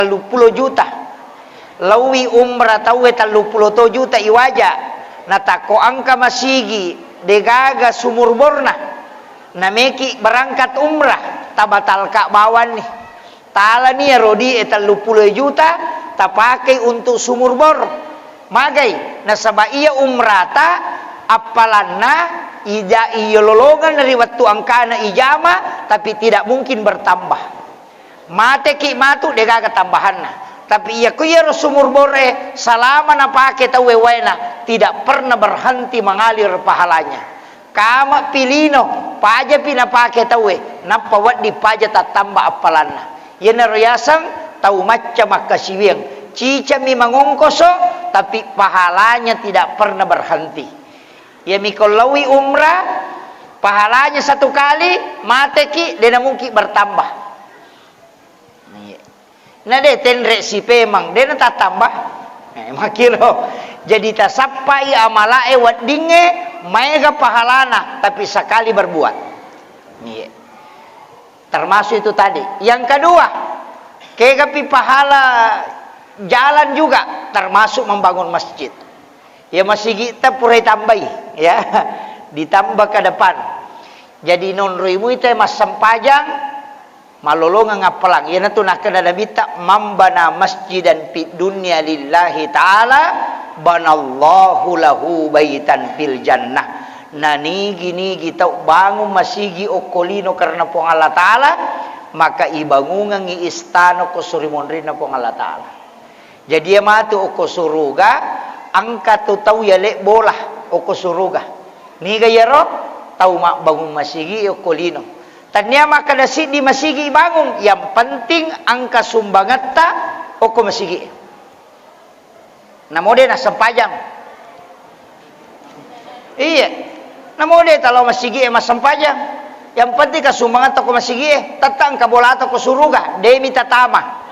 30 juta. Lawi umrah tahu 30 juta iwaja. Natako angka masigi degaga sumur borna. Nameki berangkat umrah tabatal kak bawan nih. Tala nih rodi 30 juta tapakai untuk sumur bor. Magai nasaba iya umrata apalanna ija lolongan dari waktu angkana ijama tapi tidak mungkin bertambah. Mate ki matu degaga tambahanna. Tapi iya kuya sumur bore salama na pake tawe wena tidak pernah berhenti mengalir pahalanya. Kama pilino paja pina pake tawe napa wadi paja tatamba apalanna. Yana royasang tau macam makasiwing cica mi mangongkoso tapi pahalanya tidak pernah berhenti. Ya mikolawi umrah pahalanya satu kali mate ki dena mungkin bertambah. Nah deh tenre si pemang dena tak tambah. Makiro jadi tasapai amalae wadinge mega pahalana tapi sekali berbuat. Iya. Termasuk itu tadi. Yang kedua, kegapi pahala jalan juga termasuk membangun masjid. Ya masih kita purai tambahi ya. Ditambah ke depan. Jadi non ruimu itu mas sempajang malolongan ngapalang yana tu nak kena bita mambana masjidan fid dunya lillahi taala banallahu lahu baitan fil jannah. Nani gini kita bangun masigi okolino karena pong Allah taala maka ibangungan i istana ko surimonrina pong Allah taala. Jadi matu oko suruga angkat tu tau ya lek bolah oko suruga. Ni gayaro tau mak bangun masigi okolino. Tanya maka dasi di masigi bangun. Yang penting angka sumbangatta oko masigi. Namo de na sempajang. Iya. Namo de talo masigi mas sempajang. Yang penting ka sumbangatta oko masigi. Tatang ka bolata ko suruga. Demi tatama.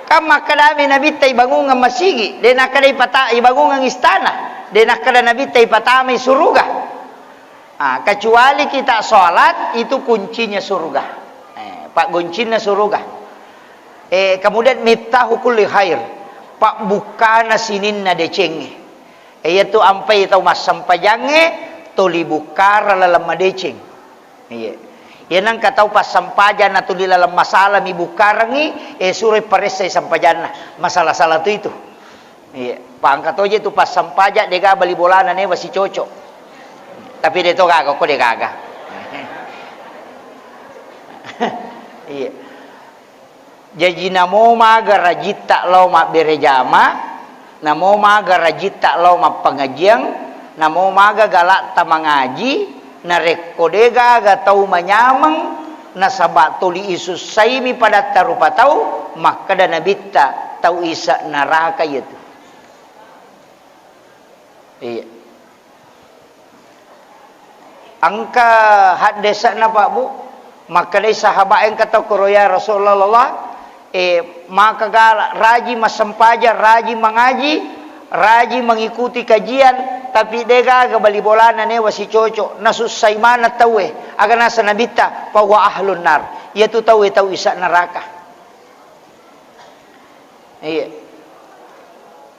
Kama kadami nabita ibangungan masigi, de nakada ipata ibangungan istana, de nakada nabita ipatama suruga. Kecuali kita sholat itu kuncinya surga. Pak kuncinya surga. Kemudian miftahu kulli khair. Pak bukana sininna decenge. Yaitu ampai tau mas sampajange toli bukara lalam madeceng. Iya. Yanang katau pas sampajan atau di dalam masalah mi bukarangi sure paresai sampajana masalah-salah itu. Iya, pangkat aja itu pas sampaja dega bali bolana ne masih cocok. Tapi dia to kagak kok dia kagak. Iya. Jadi namo maga rajita lo ma berejama, namo maga rajita lo ma pengajian, namo maga galak ta mengaji. Na rekodega ga tau manyamang na sabat tuli isus saimi pada tarupa tau maka da nabita tau isa neraka itu. Iya. Angka hadesa na Pak Bu maka dai sahabat yang kata kuroya Rasulullah maka gala raji masempaja raji mengaji raji mengikuti kajian tapi dega bali bolana ne wasi cocok nasusai mana tawe aga nasa nabita pa wa ahlun nar yaitu tawe tau isa neraka. Iya.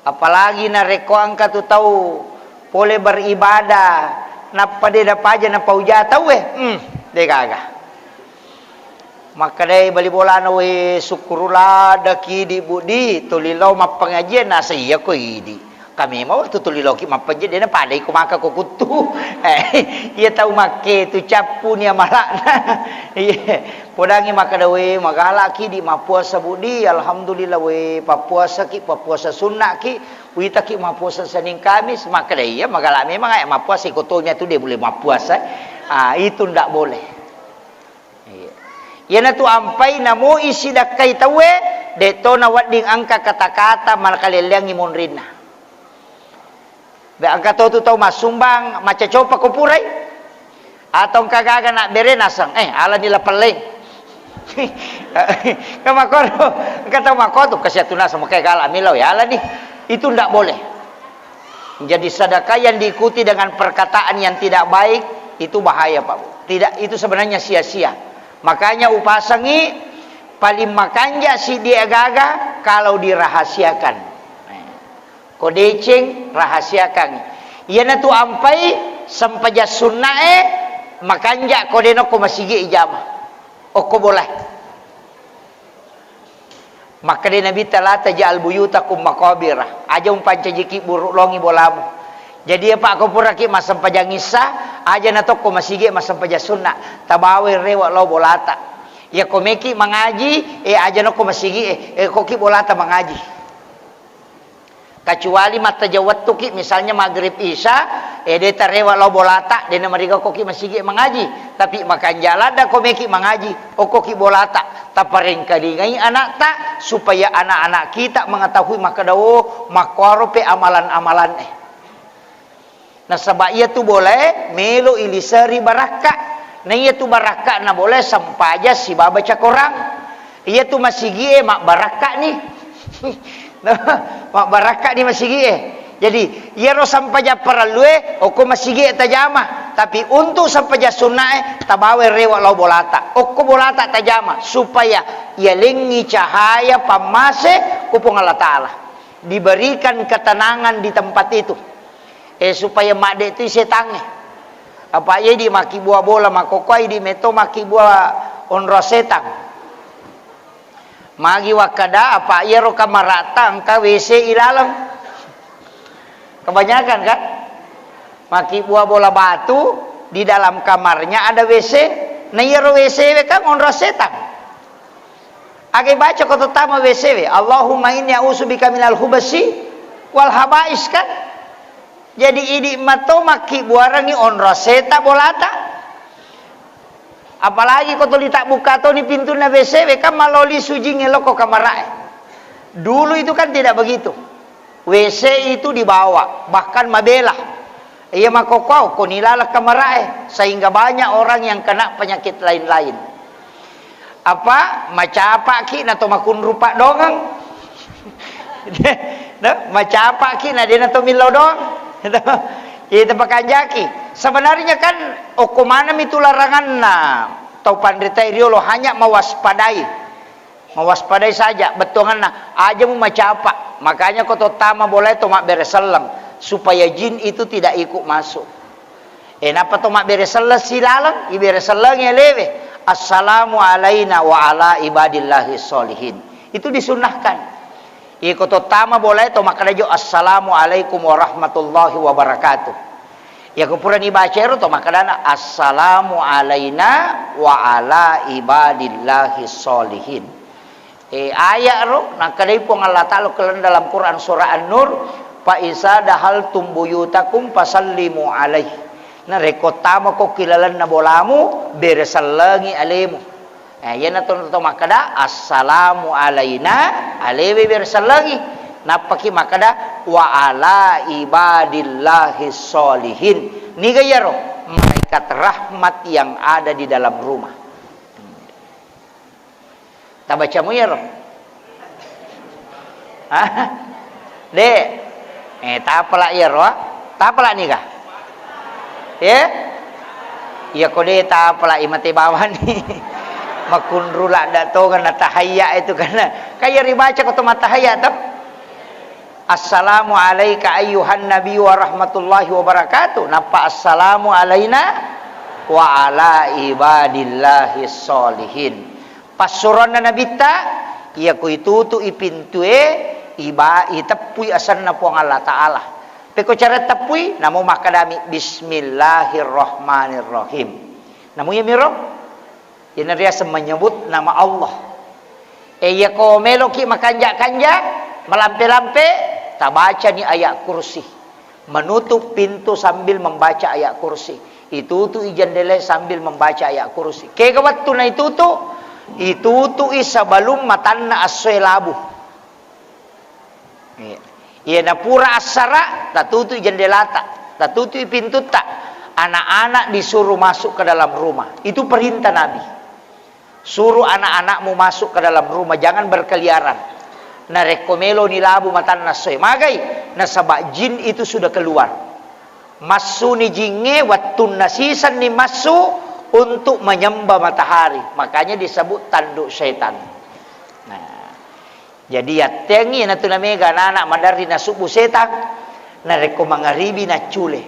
Apalagi na reko angka tu tahu boleh beribadah napa de dapaja na pauja tawe dega aga. Maka dai bali bolana we syukurullah daki di budi tulilau ma pengajian nasa iya ko idi. Kami mau tu tuliloki mapaje dia na padai ko maka ko kutu. Ia tahu make tu capu ni amalana. Iya. Podangi maka dawe magala ki di mapuasa budi alhamdulillah we papuasa ki papuasa sunnah ki wita ki mapuasa Senin Kamis maka dai ya magala memang ay mapuasa ikotonya tu dia boleh mapuasa. Itu ndak boleh. Iya. Yana tu ampai namo isi dakai tawe deto na wading angka kata-kata malkaleliangi monrina. Be angka tu tau masumbang maca copa ko purai atau kagaga nak berenasang ala nila peleng kamakoro kata makoto kasyatuna sama kayak gala milau ya ala nih itu ndak boleh. Jadi sedekah yang diikuti dengan perkataan yang tidak baik itu bahaya Pak Bu. Tidak, itu sebenarnya sia-sia. Makanya upasangi paling makanja si dia gaga kalau dirahasiakan. Kodeceng rahasiakan. Iana tu ampai sampaja sunnae makanja kodeno ko masigi ijamah. O ko boleh. Maka dia Nabi telah tajal buyutakum maqabirah. Aja umpanca jiki buruk longi bolamu. Jadi apa aku pura ki masam pajang isah aja na ko masigi masam paja sunnah. Tabawe rewa lo bolata. Ya ko meki mengaji aja na ko masigi ko ki bolata mengaji. Kecuali mata jawat tu ki misalnya maghrib isya dia tarewa lo bolata dia mariga ko ki masigi mengaji. Tapi makan jalan dah ko meki mengaji ko ki bolata. Taparing kadingai anak tak supaya anak-anak kita mengetahui maka dawo makwaro pe amalan-amalan Nah sebab ia tu boleh melo ilisari baraka. Nah ia tu baraka na boleh sampaja si baba cakorang. Ia tu masih gie mak baraka ni. Mak baraka ni masih gie. Jadi ia ro sampaja paralue oko masih gie tajama. Tapi untuk sampaja sunnae tabawe rewa lau bolata. Oko bolata tajama supaya ia lengi cahaya pamase kupung Allah Ta'ala. Diberikan ketenangan di tempat itu. Supaya mak dek tu setange. Apa ye di maki buah bola makokoi di meto maki buah onro setang. Magi wakada apa ye ro kamarata angka WC ilalang. Kebanyakan kan? Maki buah bola batu di dalam kamarnya ada WC. Nah ye ro WC kan onro setang. Age baca kota tama WC we. Allahumma inni a'udzubika minal khubasi wal habais kan? Jadi ini mato maki buarangi onro seta bolata. Apalagi kau tu tak buka tu ni pintu na WC, kan maloli suji ngelok kamarae. Dulu itu kan tidak begitu. WC itu dibawa, bahkan mabela. Ia makokau, kau nilalah kamarae, sehingga banyak orang yang kena penyakit lain-lain. Apa macapa ki na to makun rupa dongang. Macapa ki na dia na to milo dong. Itu pakai jaki. Sebenarnya kan okumana itu larangan tau pandai riolo hanya mewaspadai. Mewaspadai saja. Betongan aja mau macapa. Makanya kau tama boleh tomak bereselang supaya jin itu tidak ikut masuk. Napa tomak bereselang silalang? Ibereselang ya lewe. Assalamu alaina wa ala ibadillahi sholihin. Itu disunahkan. Iko tama boleh to makadajo assalamualaikum warahmatullahi wabarakatuh. Ya kupuran ibacero to makadana assalamu alaina wa ala ibadillahi sholihin. Ayat ro nakadai pong Allah Ta'ala kelan dalam Quran surah An-Nur fa isa dahaltum buyutakum fasallimu alaihi. Na reko tama ko kilalan na bolamu beresalangi alemu. Yan na to makada assalamu alaina alewe bersalangi napaki makada wa ala ibadillahi sholihin ni gayaro malaikat rahmat yang ada di dalam rumah. Tabaca mo yaro de tapala yaro tapala ni ka ya kode tapala imate bawah ni makunrula dato kan tahayya itu karena kayak ribaca kau tahayya tu. Assalamu alayka ayyuhan nabi wa rahmatullahi wa barakatuh. Napa assalamu alayna wa ala ibadillahi sholihin. Pasuran na nabita iya ko itutu ipintue iba itapui asan na po Allah Ta'ala. Peko cara tapui namo makadami bismillahirrahmanirrahim. Namo ya miro ini dia menyebut nama Allah. Ia ko meloki makanja-kanja, melampe-lampe, tak baca ni ayat kursi. Menutup pintu sambil membaca ayat kursi. Itu tu jendela sambil membaca ayat kursi. Kaya waktu na itu tu isa balum matanna aswe labu. Ia na pura asara, tatutu jendela tatutu pintu tak. Anak-anak disuruh masuk ke dalam rumah. Itu perintah Nabi. Suruh anak-anakmu masuk ke dalam rumah, jangan berkeliaran. Na rekomelo ni labu matan nasoy. Magai, na sabak jin itu sudah keluar. Masu ni jinge wattun nasisan ni masu untuk menyembah matahari. Makanya disebut tanduk syaitan. Nah, jadi ya tengi na tunamega anak mandari na subu setan na reko mangaribi na chule.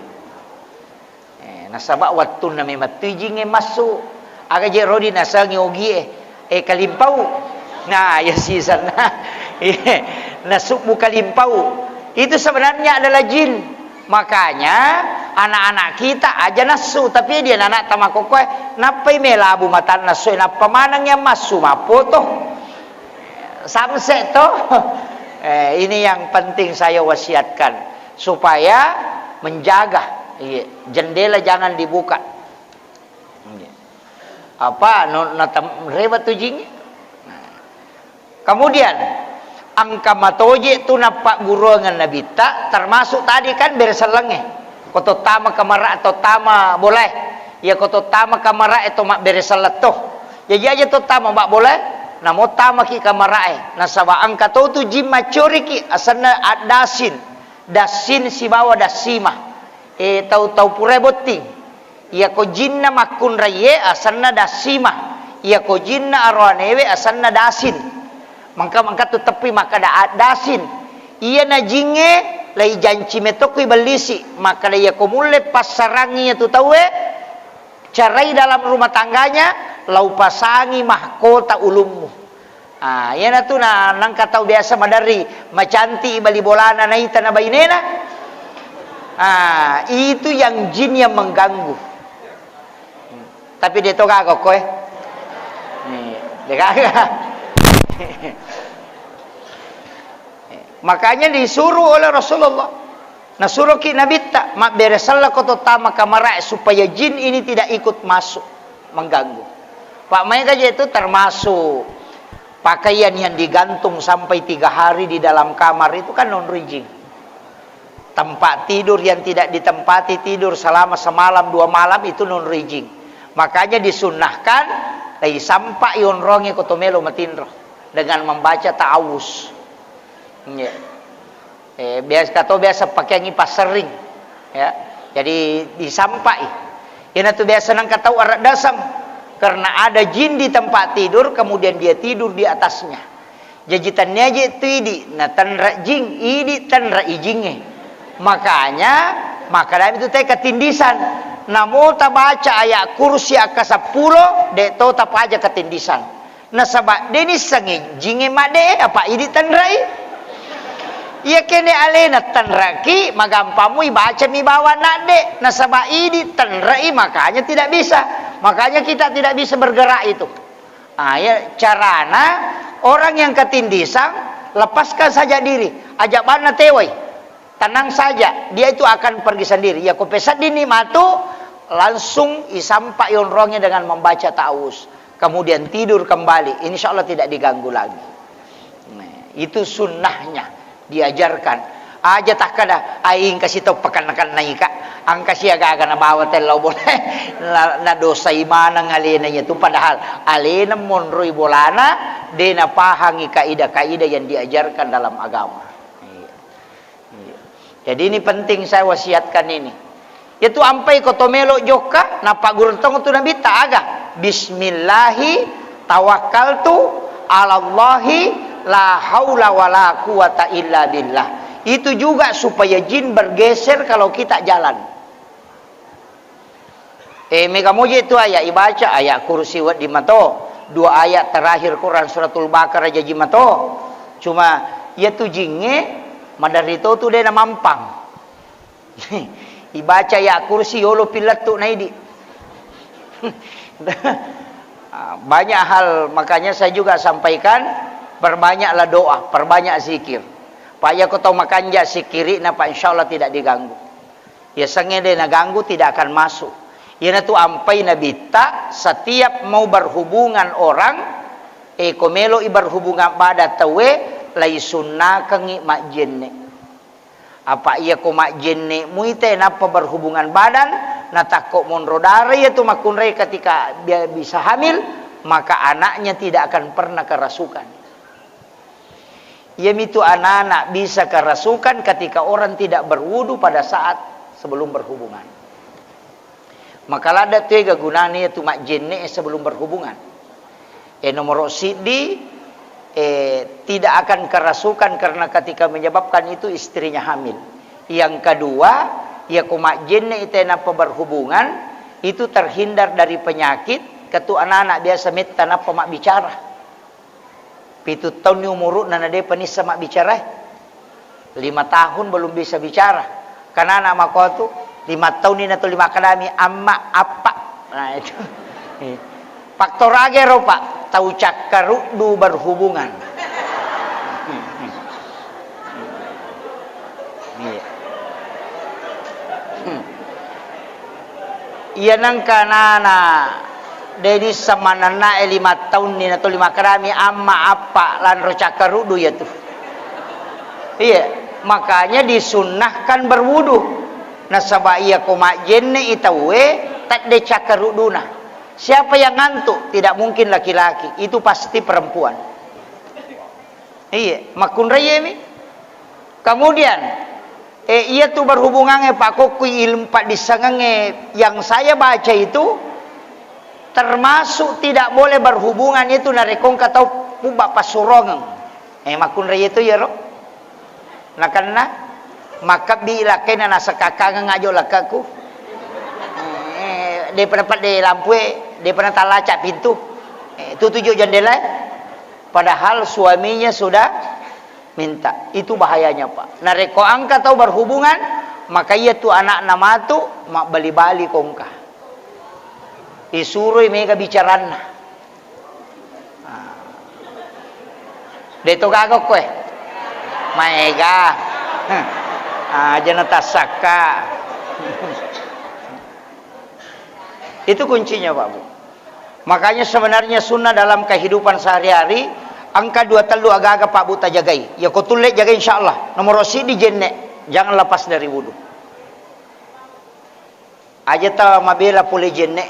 Nasaba wattun na mematu jinge masu. Aga je rodi na sangi ogi kalimpau. Nah, ya sisan na subu kalimpau. Itu sebenarnya adalah jin. Makanya anak-anak kita aja nasu, tapi dia anak tamakokoy napai melabu matan nasu napa manangnya masu mapo toh samse toh. Ini yang penting saya wasiatkan supaya menjaga jendela jangan dibuka. Apa rewat tujing. Kemudian angka matoje tu napak guruangan Nabi tak termasuk tadi kan bereselenge koto tama kamara atau tama boleh ya koto tama kamara itu mak bereselat toh jadi aja to tama mak boleh namo tama ki kamara nasaba angka tu jimma coriki asana dasin si bawa dasima tau pure boting ya ko jinna makun raye asana dasima ya ko jinna arwanewe asana dasin mangka tu tepi maka da dasin iya na jinge lai janci metokui balisi maka dia komule pasarangi tu tahu carai dalam rumah tangganya lau pasangi mahkota ulummu. Ya na tu na nang katau biasa madari macanti bali bolana naita na bainena. Itu yang jin yang mengganggu. Tapi dia to kagok koe. Nih, dia kagak. Makanya disuruh oleh Rasulullah nasuruh ki Nabi tak mak beresalah koto tama kamara supaya jin ini tidak ikut masuk mengganggu. Pak mereka itu termasuk pakaian yang digantung sampai 3 hari di dalam kamar itu kan non rijing. Tempat tidur yang tidak ditempati tidur selama semalam 2 malam itu non rijing. Makanya disunnahkan lai sampai yonronge koto melo matinro dengan membaca ta'awuz. Ya. Biasa pakai ngipas sering. Ya. Jadi disampai. Ini tuh biasa nang katau arak dasam karena ada jin di tempat tidur kemudian dia tidur di atasnya. Jajitannya aja itu idi, nah tanra jing, idi tanra ijinge. Makanya itu teh ketindisan. Namo ta baca ayat kursi aka 10 de to tap aja ketindisan. Nah sabak denis sangi jinge made apa idi tanrai iya kene alena tanraki magampamu baca mi bawa nade nah sabak idi tanrai makanya tidak bisa makanya kita tidak bisa bergerak itu. Ya carana orang yang ketindisan lepaskan saja diri ajak bana tewai tenang saja dia itu akan pergi sendiri ya kopesat dini matu langsung isampak yonrongnya dengan membaca ta'awuz kemudian tidur kembali, insya Allah tidak diganggu lagi. Nah, itu sunnahnya diajarkan. Aja tak kada, aing kasih tau pekan-pekan naika, angka siya agak na bawa telaw boleh, na dosa imana ngalenanya itu padahal alena monroi bolana, de na pahangi kaidah-kaidah yang diajarkan dalam agama. Jadi ini penting saya wasiatkan ini. Itu ampai kotomelo joka, napa guruntong tu nabi tak agak. Bismillahi tawakkaltu ala Allahi la haula wala quwata illa billah. Itu juga supaya jin bergeser kalau kita jalan. Mega moje itu ayat ibaca ayat kursi wat di mato. 2 ayat terakhir Quran suratul Baqarah jaji mato. Cuma ya tu jinge madarito tu dia na mampang. Ibaca ayat kursi yolo pilat tu naidi. Banyak hal makanya saya juga sampaikan perbanyaklah doa, perbanyak zikir. Paya kau tahu makan ja sikiri napa insyaallah tidak diganggu. Ya sengede na ganggu tidak akan masuk. Ya tu ampai nabi tak setiap mau berhubungan orang komelo berhubungan pada tawe lai sunnah kangi mak jenne. Apa ia ko mak jenne muite napa berhubungan badan na takok monrodare itu makunre ketika dia bisa hamil maka anaknya tidak akan pernah kerasukan. Ia itu anak-anak bisa kerasukan ketika orang tidak berwudu pada saat sebelum berhubungan. Maka ada tiga gunanya itu mak jenne sebelum berhubungan. Nomor sidi tidak akan kerasukan karena ketika menyebabkan itu istrinya hamil. Yang kedua, ya kumak jenne itu napa berhubungan itu terhindar dari penyakit. Ketu anak-anak biasa minta napa mak bicara. 7 tahun ni umur nana dia penis sama bicara. 5 tahun belum bisa bicara. Karena anak mak kau tu 5 tahun ini atau 5 kadami amma apa. Nah itu. Faktor agero pak, tahu cakarudu berhubungan. Iya nangka nana Deni sama nana 5 tahun ini atau 5 kadami amma apa lan cakarudu ya tuh. Iya, makanya disunnahkan berwudu. Nasaba iya koma jenne itawe tak de cakaruduna. Siapa yang ngantuk? Tidak mungkin laki-laki, itu pasti perempuan. Iya, makun raya mi. Kemudian iya tuh berhubungannya Pak Kokui ilmu Pak disangange yang saya baca itu termasuk tidak boleh berhubungan itu narekong atau pubak pasurongang. Makun raya itu ya roh. Nah karena maka bila kena nasa kakang ngajo lakaku dia pendapat di lampu dia pernah talacak pintu itu 7 jendela padahal suaminya sudah minta. Itu bahayanya pak. Nah reko angka tahu berhubungan maka ia tu anak nama tu mak bali-bali kongka disuruh mega bicaran dia tu gagok kue mega jangan tasaka. Itu kuncinya Pak Bu. Makanya sebenarnya sunnah dalam kehidupan sehari-hari angka 2 telu agak-agak Pak Bu tak jagai. Ya kau tulek jaga insyaallah. Nomor di jenne jangan lepas dari wudu. Aja tak mabela pulih jenne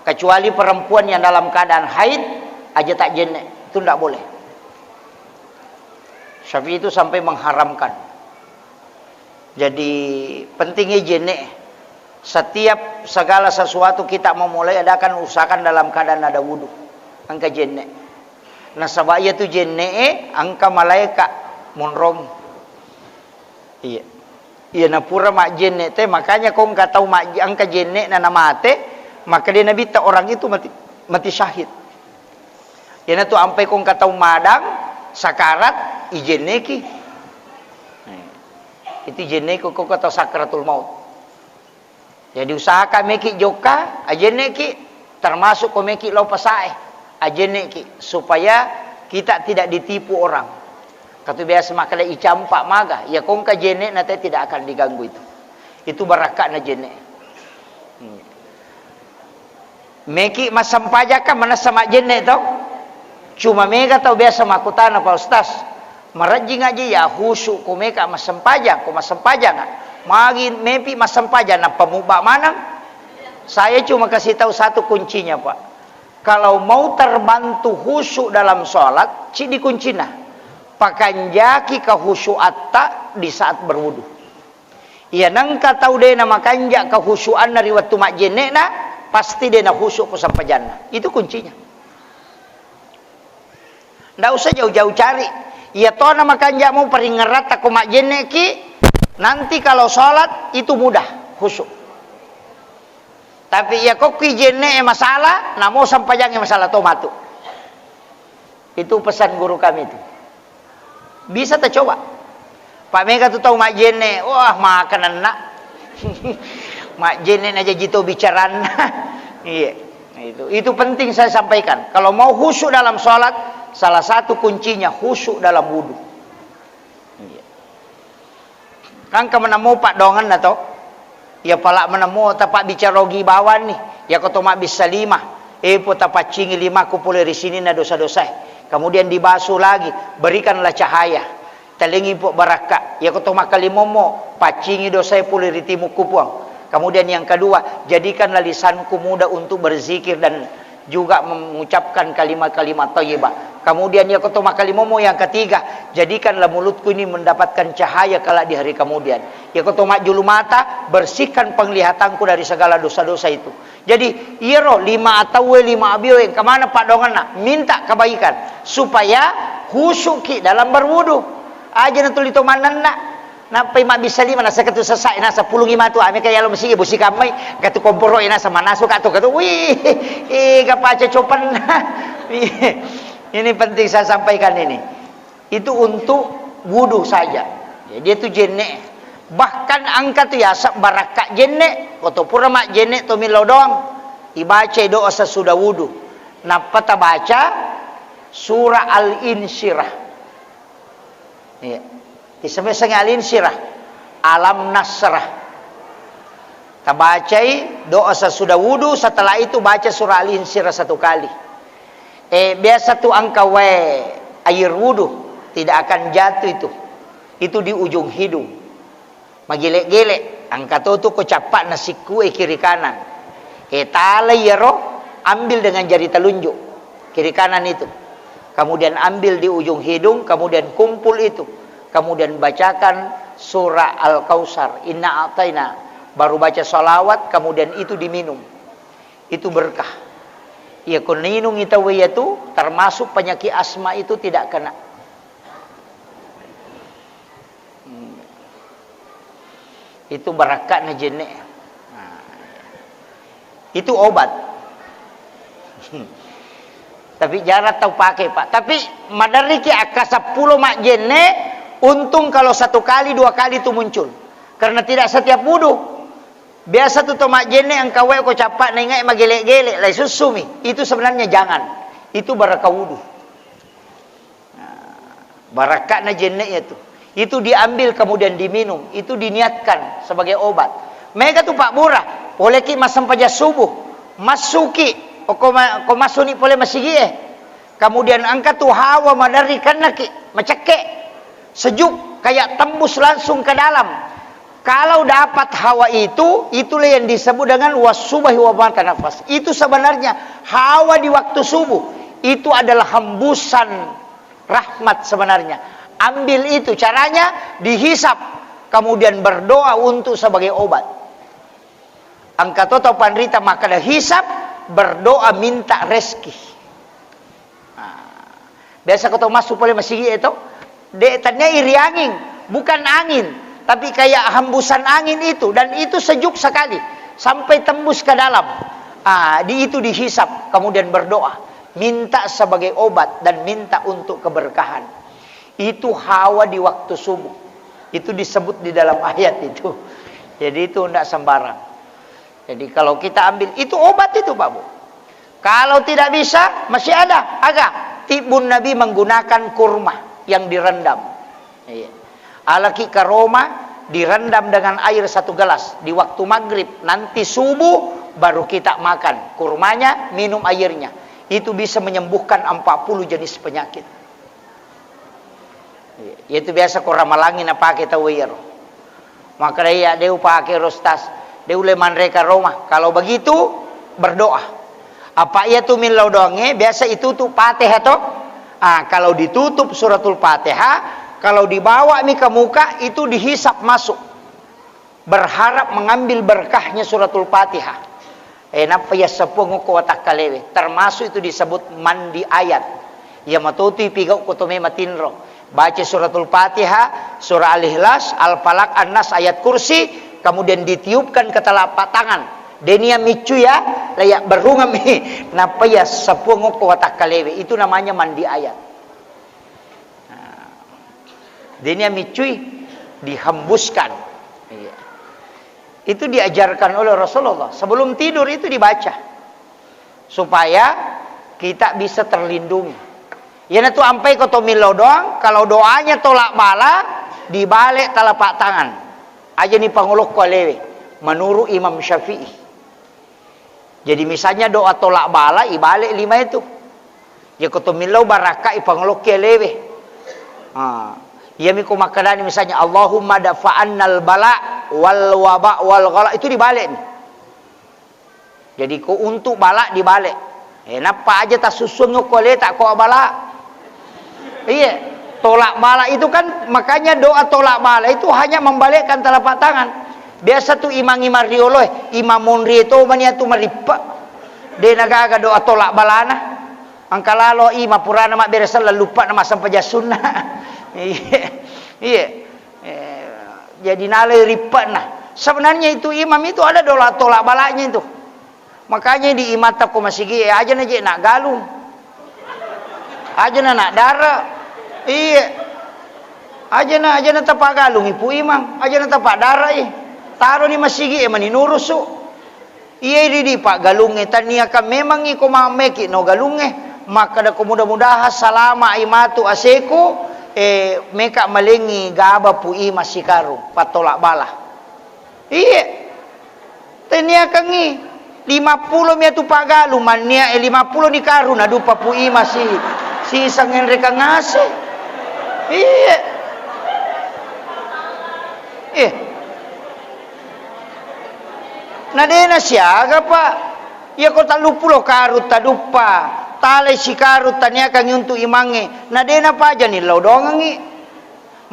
kecuali perempuan yang dalam keadaan haid aja tak jenne itu tidak boleh. Syafi'i itu sampai mengharamkan. Jadi pentingnya jenne. Setiap segala sesuatu kita memulai adakan usahakan dalam keadaan ada wudu. Angka jenne. Nah sabaya tu jenne angka malaikat munrom. Iya. Iya na pura mak jenne teh makanya kau enggak tahu mak angka jenne na mate maka dia nabi tak orang itu mati syahid. Ya na tu ampai kau enggak tahu madang sakarat ijenne ki. Itu jenek kok atau sakratul maut. Jadi usahakan meki joka ajeneki termasuk komeki lau pasae ajeneki supaya kita tidak ditipu orang. Kata biasa makala icampak maga ya kongka jenek nanti tidak akan diganggu itu. Itu barakat na jenek. Meki masam pajaka mana sama jenek tau. Cuma mega tau biasa makutana Pak Ustaz. Merajing aja ya khusyuk ko meka masempajang ko masempajang magi mepi masempajang na pemubak manang. Saya cuma kasih tahu satu kuncinya Pak. Kalau mau terbantu khusyuk dalam sholat cik dikuncina pakanjaki ka khusyuk atta di saat berwudu. Iya nangka tahu deh nama kanjak ka khusyuan dari waktu mak jenekna pasti dia na khusyuk ko sampajana. Itu kuncinya. Ndak usah jauh-jauh cari. Ya toh nama kanjak mau peringerat aku mak jeneki nanti kalau sholat itu mudah khusyuk. Tapi ya kok jenne masalah, namo sampajangnya masalah tomatu. Itu pesan guru kami itu. Bisa tak coba. Pak Mega tu tahu mak jenne, wah makan enak. Mak jenne aja jitu bicaraan. Iya, itu penting saya sampaikan. Kalau mau khusyuk dalam sholat salah satu kuncinya khusyuk dalam wudu. Kan kamu nemu pak dongan atau ya palak menemu tapak bicara rogi bawan nih. Ya kau mak bisa 5. Po tapak cingi 5 kupul dari sini na dosa-dosa. Kemudian dibasuh lagi, berikanlah cahaya. Telingi po baraka. Ya kau mak kalimomo pacingi dosa pulih ritimu kupuang. Kemudian yang kedua, jadikanlah lisanku mudah untuk berzikir dan juga mengucapkan kalimat-kalimat thayyibah. Kemudian ya kotoma kalimomo yang ketiga, jadikanlah mulutku ini mendapatkan cahaya kala di hari kemudian. Ya kotoma julu mata, bersihkan penglihatanku dari segala dosa-dosa itu. Jadi iro 5 atau 5 abio yang kemana Pak Dongana minta kebaikan supaya husuki dalam berwudu. Aja natuli to mananna. Napa mak bisa di mana sakatu sesak ina 10 ngima tu ame kaya lo mesti busi kamai katu komporo ina sama nasu katu wih kapaca copan. Ini penting saya sampaikan ini. Itu untuk wudu saja. Jadi itu jenek. Bahkan angka tu ya barakat jenek. Koto pura mak jenek tu milo doang. Ibaca doa sesudah wudu. Napa ta baca surah Al-Insyirah. Iya. Disebut Al-Insyirah. Alam Nasrah. Ta bacai doa sesudah wudu, setelah itu baca surah Al-Insyirah 1 kali. Biasa tuh angka air wudu tidak akan jatuh itu di ujung hidung magilek-gelek angka tuh kecapak nasi kue kiri kanan talai yero ambil dengan jari telunjuk kiri kanan itu kemudian ambil di ujung hidung kemudian kumpul itu kemudian bacakan surah Al-Kautsar inna a'taina baru baca sholawat kemudian itu diminum itu berkah. Ya kuninung itawe itu termasuk penyakit asma itu tidak kena. Itu barakat najene. Itu obat. Tapi jarang tahu pakai Pak. Tapi madariki aka 10 mak jene untung kalau 1 kali 2 kali itu muncul. Karena tidak setiap wudu. Biasa tuh tomak jene yang kawai ko capak nengai magelek-gelek lai susumi. Itu sebenarnya jangan. Itu barakah wudu. Barakat na jene itu. Itu diambil kemudian diminum. Itu diniatkan sebagai obat. Mereka tuh Pak Burah. Oleh ki masam paja subuh. Masuki. Ko masuni pole masigi Kemudian angkat tuh hawa madari karena ki. Macekek. Sejuk. Kayak tembus langsung ke dalam. Kalau dapat hawa itu, itulah yang disebut dengan wasubahi wa mata nafas. Itu sebenarnya hawa di waktu subuh. Itu adalah hembusan rahmat sebenarnya. Ambil itu, caranya dihisap. Kemudian berdoa untuk sebagai obat. Angka toto panrita maka dah hisap, berdoa minta rezeki. Biasa kau masuk boleh masih itu. Tanya iri angin, bukan angin. Tapi kayak hembusan angin itu. Dan itu sejuk sekali. Sampai tembus ke dalam. Itu dihisap. Kemudian berdoa. Minta sebagai obat. Dan minta untuk keberkahan. Itu hawa di waktu subuh. Itu disebut di dalam ayat itu. Jadi itu tidak sembarang. Jadi kalau kita ambil. Itu obat itu Pak Bu. Kalau tidak bisa. Masih ada. Tibun Nabi menggunakan kurma. Yang direndam. Iya. Alaki karoma direndam dengan air 1 gelas di waktu maghrib nanti subuh baru kita makan kurmanya minum airnya itu bisa menyembuhkan 40 jenis penyakit. Itu biasa korang malangin apa kita wayar. Maka dia pakai rostas dia leman reka Roma kalau begitu berdoa apa ia tu milau doangnya biasa itu tuh Fatihah toh kalau ditutup suratul Fatihah. Kalau dibawa mi ke muka itu dihisap masuk. Berharap mengambil berkahnya suratul Fatihah. Napa ya sepungu ko watak kalewe. Termasuk itu disebut mandi ayat. Ya matuti pigau kotome matinro. Baca suratul Fatihah, surah Al-Ikhlas, Al-Falaq, An-Nas, ayat kursi, kemudian ditiupkan ke telapak tangan. Denia micu ya, layak berungam napa ya sepungu ko watak kalewe. Itu namanya mandi ayat. Denia micui dihembuskan. Itu diajarkan oleh Rasulullah. Sebelum tidur itu dibaca. Supaya kita bisa terlindungi. Ya itu ampai kotomilo doang. Kalau doanya tolak bala, dibalik telapak tangan. Aja nih panguluk kualewe. Menurut Imam Syafi'i. Jadi misalnya doa tolak bala, ibalik 5 itu. Ya kotomilo barakah ipanguluk kualewe. Ya miku makadani misalnya Allahumma dafa'annal bala wal waba wal ghala itu dibalik nih. Jadi ku untuk bala dibalik. Napa aja tak susun ko le tak ko bala. Iya, tolak bala itu kan, makanya doa tolak bala itu hanya membalikkan telapak tangan. Biasa tuh imam-imam riolo, imam munri itu mania tuh meripak. Dia nagaga doa tolak balana. Angkalalo imam purana mak beresan lupa nama sampai sunnah. Iya. Iya. Jadi nalai ripak nah. Sebenarnya itu imam itu ada doa tolak balanya itu. Makanya di imam ko masigi aja aja nak galung. Aja nak darah. Iya. Aja na tapak galung ipu imam, aja na tapak darah taruh ni masigi mani nurusu. Iya di pak galunge tania ka memang iko mameki no galunge, maka da mudah-mudahan salama imatu aseku meka malengi gaba pu ima sikaru patolak bala. Iya. Tania kangi 50 mia tu pak galung mania 50 ni karu na dupa pu ima si sangen reka ngase. Iya. Nadena siaga pak. Ya ko talupulo karut tadupa. Tale si karut tanya kang untuk imange. Nadena pa aja nih lodongangi.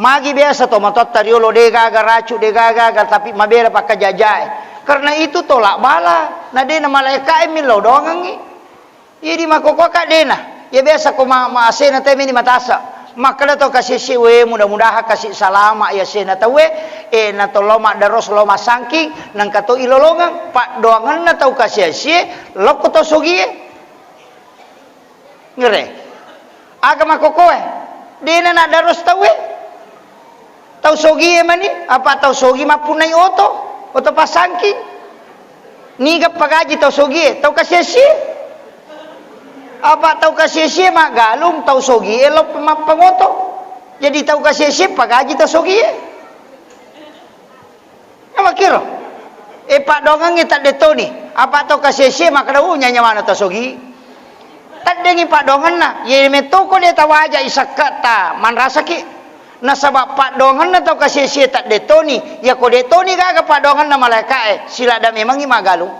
Magi biasa to matot tariolo degaga racu degaga tapi mabera pak kajajai. Karena itu tolak bala. Nadena malaikat min lodongangi. Jadi makoko kak dena. Ya biasa ko maasena teme ni matasa. Maka dato kasih siwe mudah-mudahan kasih salama ya sena tawe na toloma daros loma sangking nang kato ilolongan pak doangan na tau kasih sie loko to sogie ngere agama kokoe dena na daros tawe tau sogie mani apa tau sogi mapunai oto pasangking niga pagaji tau sogie tau kasih sie apa tahu kasih mak galung tahu sogi elok pengoto jadi tahu kasih pak gaji tahu sogi apa kira pak dongang tak detoni apa tahu kasih mak kada nyanya mana tahu sogi tak dengi pak dongan na ye metoko dia tahu aja isakata man rasa ki na sabab pak dongan na tahu kasih tak detoni ya ko detoni gaga pak dongan na malaikat sila ada memang ima galung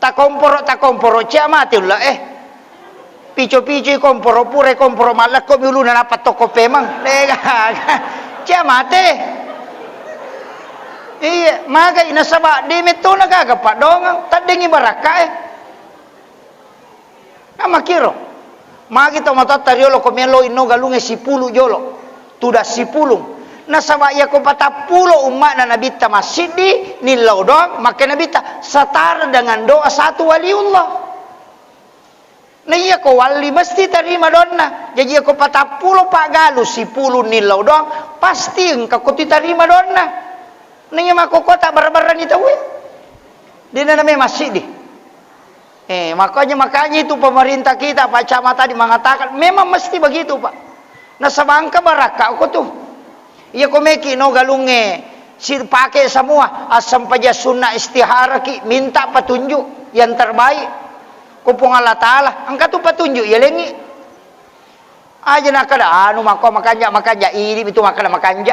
tak komporo ciamati ulah pico-pico komporo pure komporo malak ko miulu na napat toko pemang lega ciamate iya maga ina saba di meto nagaga pak dongang tadengi baraka ama kiro magi to matot tariolo ko melo ino galunge 10 jolo tuda 10 na saba ya ko patapulo umat na nabita masidi ni lodong maka nabita setara dengan doa satu waliullah. Nah iya ko wali mesti terima donna. Jadi aku 40 pak galu 10 nilau dong pasti engkau ko terima donna. Nah iya mako kota barbaran itu we. Dia namanya masih di. Makanya itu pemerintah kita Pak Camat tadi mengatakan memang mesti begitu Pak. Nah sebangka baraka aku tuh. Iya ko meki no galunge sir pakai semua asam paja sunnah istihara ki minta petunjuk yang terbaik. Kupung Allah Ta'ala angkat tu petunjuk ya lengi aja nak kada anu makanja ini itu makanja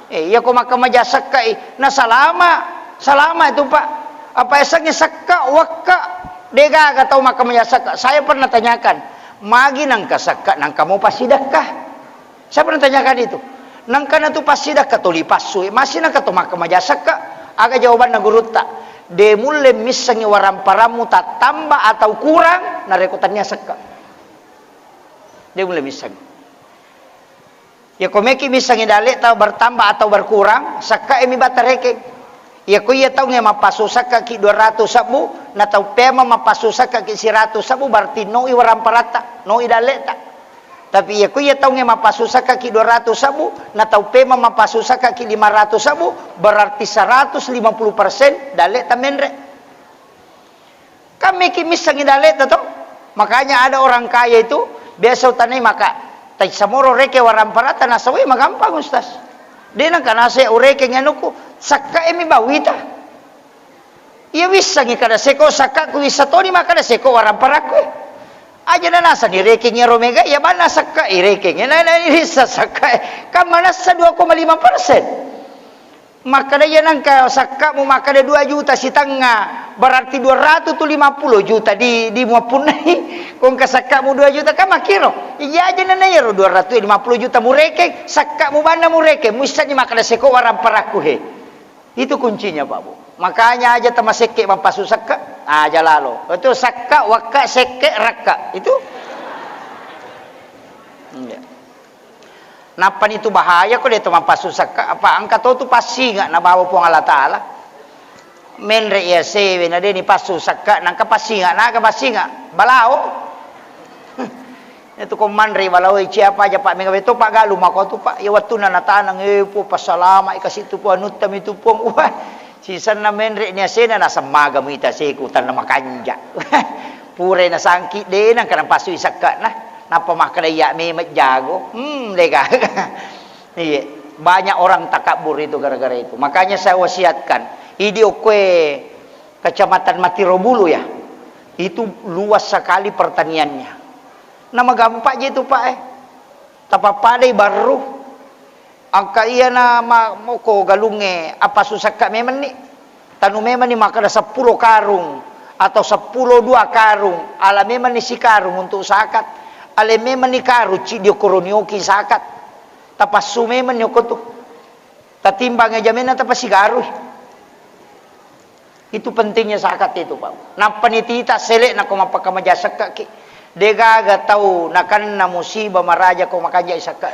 ya ko makamaja sakka na salama itu Pak apa esangnya sakka wakka dega atau makamaja sakka saya pernah tanyakan magi nang kasakka nang kamu pasidakah saya pernah tanyakan itu nang kana tu pasidakah tuli pasui masih nang kato makamaja sakka aga jawaban na gurutta de mulle misangi waramparamu tak tambah atau kurang narekutannya seka de mulle misangi ya komeki misangi dalek tau bertambah atau berkurang seka emi batareke ya ko iya tau nge mapasu saka ki 200 sabu na tau pema mapasu saka ki 100 sabu berarti no i waramparata no i dalek tak tapi ya ko iya tau nge mapasu saka ki 200 sabu na tau pema mapasu saka ki 500 sabu berarti 150% dalek tamendre kami ki misangi dalek to makanya ada orang kaya itu biasa utanai maka tai samoro reke waramparata na sawi magampang ustaz dia nang kana se ureke nganuku sakka emi bawita iya wisangi kada seko sakka ku wisatoni maka da seko waramparaku aja na nasa ni raking ya Romega ya mana sakka raking ya na isa sakka kan mana sa 2,5% maka dia nang ka sakka mo maka da 2 juta si tanga berarti 250 juta di mapunai Kung kasakak mo 2 juta ka makiro. Iya aja na nayro 250 juta mureke, sakak mo banda mureke, musta ni makadaseko warang paraku he. Itu kuncinya Pak Bu. Makanya aja tamaseke mampasu sakak, aja lalo. Itu sakak wakak seke rakak. Itu. Iya. Napan itu bahaya kok dia mampasu sakak apa angka tu pasti enggak na bawa puang Allah Taala. Menre ya sewe na deni pasu sakak nangka pasti enggak balao. Itu komandre walau siapa aja Pak Mengawe itu Pak Galu mako tu Pak ya waktu na natanang po pasalama ikasi tu po anutam itu po wah sisan na menre niya sena na samaga mo ita sikutan na makanja pure na sangki de nang kanang pasu isaka na napamakadaya may jago lega iya banyak orang takabur itu gara-gara itu makanya saya wasiatkan idi okwe kecamatan Matirobulu ya itu luas sekali pertaniannya. Nama gampang je tu Pak tapapadai baru angka iya na moko galunge apa susah kak memang ni tanu memang ni maka ada 10 karung atau 10 2 karung ala memang ni si karung untuk sakat ala memang ni karu ci dio koronioki sakat tapasu memang ni tu tatimbang aja mena tapasi garu itu pentingnya sakat itu Pak na panitita selek na kumapaka majasak kaki degaga tahu nakan na musibah maraja ko makaja isaka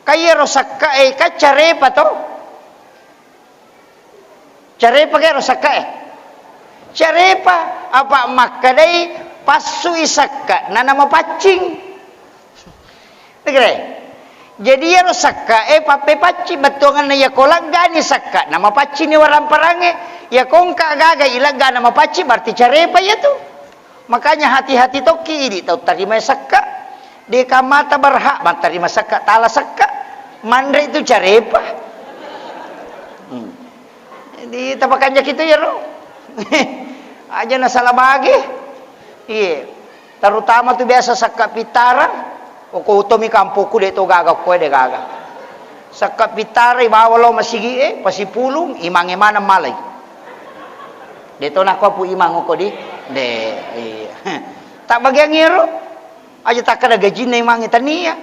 kaya rosaka ka carepa to carepa kaya rosaka carepa apa makadai pasu isaka na nama pacing negre jadi ya rosaka pape paci betongan na ya kolang gani saka nama pacing ni waram parange ya kongka gaga ilaga nama paci berarti carepa ya tu. Makanya hati-hati toki ini tahu terima sakka di kamata berhak terima sakka tala sakka mandre itu carepa di tapakannya gitu ya lo aja na salah bagi iya terutama tuh biasa sakka pitara o ko utomi kampuku de to gaga ko de gaga sakka pitara bawa lo masigi pasipulung imang mana malay deto na ko pu imang ko di de iya tak bagian ngiro aja tak ada gaji na imang itania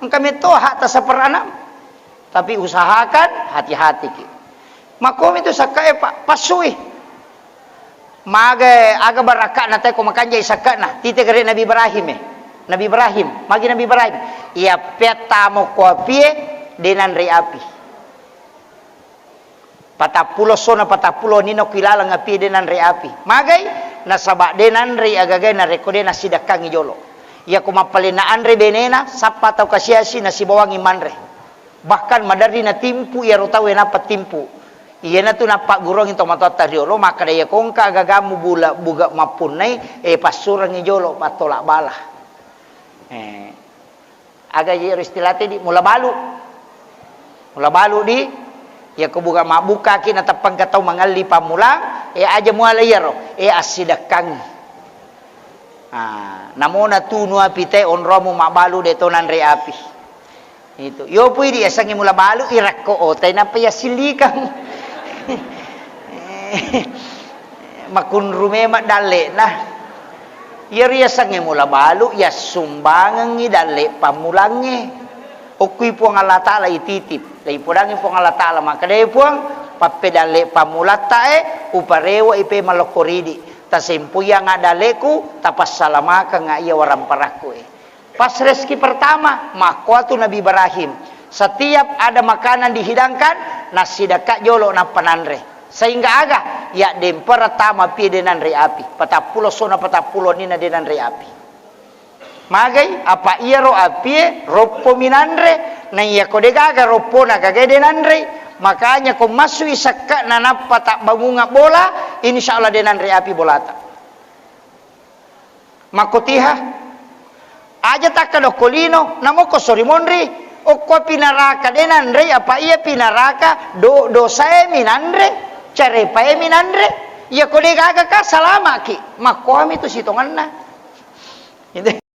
kami to hak ta saperanam tapi usahakan hati-hati ki makom itu sakae Pak pasui mage aga baraka na tay ko makanja isaka na tite gare Nabi Ibrahim magi Nabi Ibrahim ia peta mo ko pie denan re api patapulo sona patapulo nino kilala ngapi denan re api magai nasaba denan re agagay na rekode na sidakang ijolo ya kumapalinaan re benena sapa tau kasiasi na sibawang imanre bahkan madari na timpu ya rotawe na patimpu iya na tu na pak gurong into matota riolo maka daya kongka agagamu bula buga mapunay pasurang ijolo patolak bala aga jero istilate di mula balu di ya kebuka mabuka kina tapang katau mangali pamulang aja muala yero asidakang namona tunu apite onromo mabalu de tonan re api itu yo pui di asangi mula balu irakko otay na pa silikang makun rumema dale nah yeri asangi mula balu ya sumbangan dale pamulange okui puang Allah Ta'ala ititip lai pudangi puang Allah Ta'ala maka dai puang papedale pamulatae uparewa ipe malokoridi tasempuya ngadaleku tapas salamaka nga iya waram paraku pas reski pertama makwatu Nabi Ibrahim setiap ada makanan dihidangkan nasi dekat jolo na pananre sehingga aga ya dem pertama pi denan re api patapulo sona patapulo nina denan re api magai apa iya ro api ropo minanre na iya kodegaga ropo na kagede nanre makanya kau masuk isaka nanapa tak bangunga bola insyaallah denan re api bolata makotiha aja tak kadokolino namoko sorimonri o ko pinaraka denan re apa iya pinaraka dosa minanre care pa minanre iya kodegaga ka salama ki makoami tu sitongan na